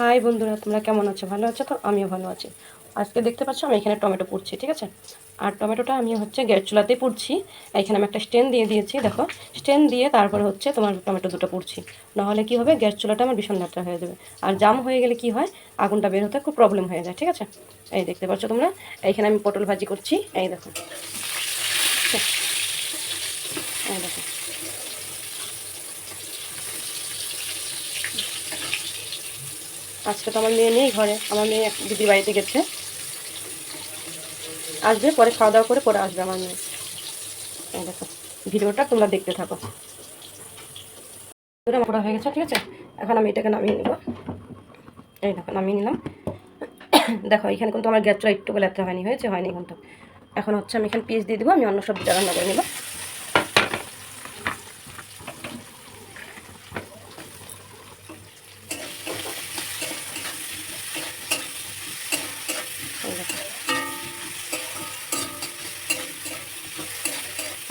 High বন্ধুরা, তোমরা কেমন আছো? ভালো আছো তো? আমিও ভালো আছি। আজকে দেখতে পাচ্ছ আমি এখানে টমেটো পুড়ছি, ঠিক আছে? আর টমেটোটা আমি গ্যাস চুলাতেই পুড়ছি। এখানে আমি একটা স্ট্যান্ড দিয়ে দিয়েছি, দেখো। স্ট্যান্ড দিয়ে তারপরে তোমার টমেটো দুটো পুড়ছি। নাহলে কি হবে, গ্যাস চুলাটা আমার ভীষণ যাত্রা হয়ে যাবে। আর জাম হয়ে গেলে কি হয়, আগুনটা বের হতে খুব প্রবলেম হয়ে যায়, ঠিক আছে? এই দেখতে পাচ্ছ তোমরা, এইখানে আমি পটল ভাজি করছি, এই দেখো। এই দেখো, আজকে তো আমার মেয়ে নেই ঘরে, আমার মেয়ে এক দিদির বাড়িতে গেছে, আসবে পরে, খাওয়া দাওয়া করে পরে আসবে আমার মেয়ে। এই দেখো, ভিডিওটা তোমরা দেখতে থাকো। পোড়া হয়ে গেছে, ঠিক আছে? এখন আমি এটাকে নামিয়ে নেব। এই দেখো, নামিয়ে নিলাম। দেখো, এখানে কিন্তু আমার গ্যাসটা একটু লেত্রা হয়নি, হয়নি কিন্তু। এখন আমি এখানে পিস দিয়ে দেবো, আমি অন্য সবজিটা রান্না করে নেব।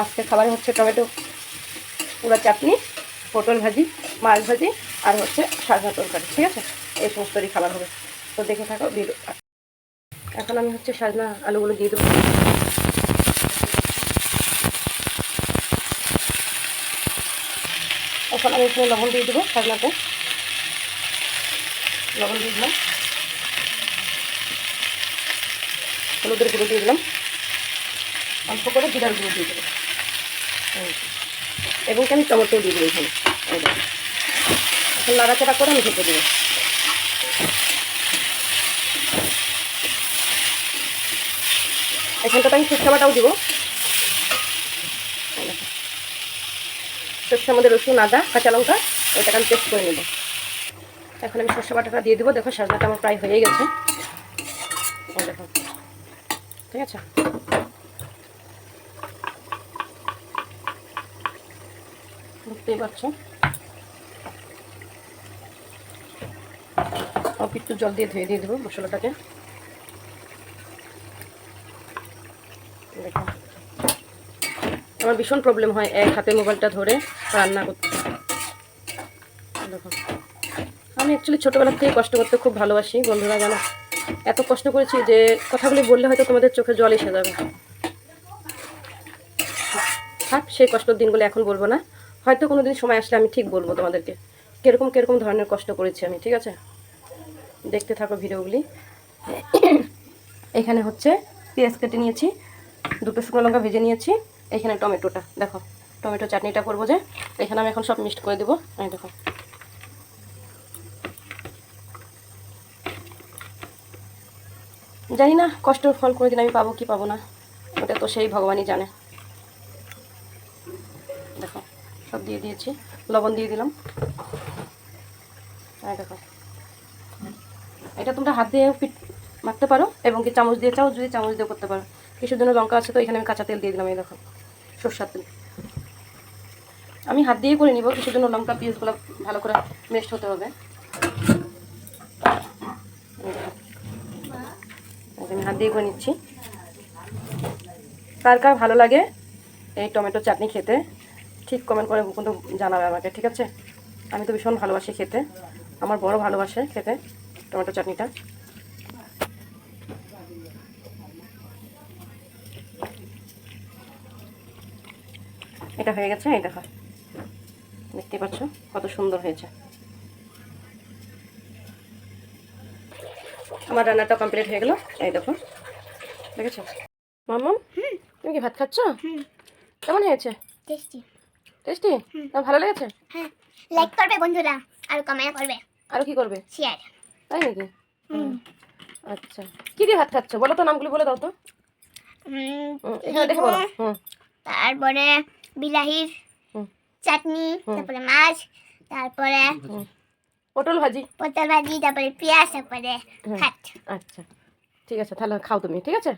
আজকে খাবারে টমেটো পুরা চাটনি, পটল ভাজি, মাছ ভাজি, আর সাজনা তরকারি, ঠিক আছে? এই সমস্তই খাবার হবে। তো দেখে থাকো ভিডিও। এখন আমি সাজনা আলুগুলো দিয়ে দেবো। এখন আমি এখানে লবণ দিয়ে দেবো, সাজনাতে লবণ দিয়ে দিলাম, হলুদের গুঁড়ো দিয়ে দিলাম, অল্প করে জিরার গুঁড়ো দিয়ে দেবো, এবং আমি টমেটো দিয়ে দেবো এখানে। এখন নাড়াচাড়া করে আমি ঢেকে দেবো। এখানটাতে আমি সরষে বাটাও দেবো। সরষের মধ্যে রসুন, আদা, কাঁচা লঙ্কা, এটাকে আমি পেস্ট করে নেব। এখন আমি সরষে বাটাটা দিয়ে দেবো। দেখো, সাজনাটা আমার প্রায় হয়ে গেছে, দেখো, ঠিক আছে? বুঝতেই পারছো, অল্প একটু জল দিয়ে ধুয়ে দিয়ে দেবো মশলাটাকে। দেখো, আমার ভীষণ প্রবলেম হয় এক হাতে মোবাইলটা ধরে রান্না করতে। দেখো, আমি অ্যাকচুয়ালি ছোটোবেলার থেকে কষ্ট করতে খুব ভালোবাসি, বন্ধুরা জানো। এত কষ্ট করেছি যে কথাগুলি বললে হয়তো তোমাদের চোখে জল এসে যাবে। থাক, সেই কষ্টের দিনগুলো এখন বলবো না, হয়তো কোনো দিন সময় আসলে আমি ঠিক বলবো তোমাদেরকে কিরকম কিরকম ধরনের কষ্ট করেছি আমি, ঠিক আছে? দেখতে থাকো ভিডিওগুলি। এখানে পেঁয়াজ কেটে নিয়েছি, দুটো শুকনো লঙ্কা ভেজে নিয়েছি, এখানে টমেটোটা দেখো, টমেটো চাটনিটা করবো যে, এখানে আমি এখন সব মিক্সড করে দেবো। এই দেখো, জানি না কষ্টের ফল কোনোদিন আমি পাবো কি পাবো না, ওটা তো সেই ভগবানই জানে। দেখো, সব দিয়ে দিয়েছি, লবণ দিয়ে দিলাম। দেখো, এটা তোমরা হাত দিয়ে মাখতে পারো, এবং কি চামচ দিয়ে চাও, যদি চামচ দিয়ে করতে পারো। কিছুর জন্য লঙ্কা আছে, তো এখানে আমি কাঁচা তেল দিয়ে দিলাম। এই দেখো, সরষের তেল। আমি হাত দিয়ে করে নিব, কিছুর জন্য লঙ্কা পিঁয়াজগুলো ভালো করে মেস্ট হতে হবে। আমি হাত দিয়ে করে নিচ্ছি। কার কার ভালো লাগে এই টমেটো চাটনি খেতে, ঠিক কমেন্ট করে কিন্তু জানাবে আমাকে, ঠিক আছে? আমি তো ভীষণ ভালোবাসি খেতে, আমার বড় ভালোবাসে খেতে টমেটো চাটনিটা। এটা হয়ে গেছে, এই দেখো, দেখতে পাচ্ছ কত সুন্দর হয়েছে। আমার রান্নাটা কমপ্লিট হয়ে গেল, এই দেখো, দেখেছো? মাম্মা, তুমি কি ভাত খাচ্ছ? কেমন হয়েছে? টেস্টি। টেস্টি? তোমার ভালো লেগেছে? হ্যাঁ, লাইক করবে বন্ধুরা, আর কমেন্ট করবে, আর কি করবে? শেয়ার। তাই নাকি? আচ্ছা, কি দিয়ে ভাত খাচ্ছ বলো তো, নামগুলি বলে দাও তো। এখানে দেখে বলো। তারপরে বিলাহির চাটনি, তারপরে মাছ, তারপরে পটল ভাজি, তারপরে পেঁয়াজ, তারপরে ভাত। আচ্ছা, ঠিক আছে, তাহলে খাও তুমি, ঠিক আছে?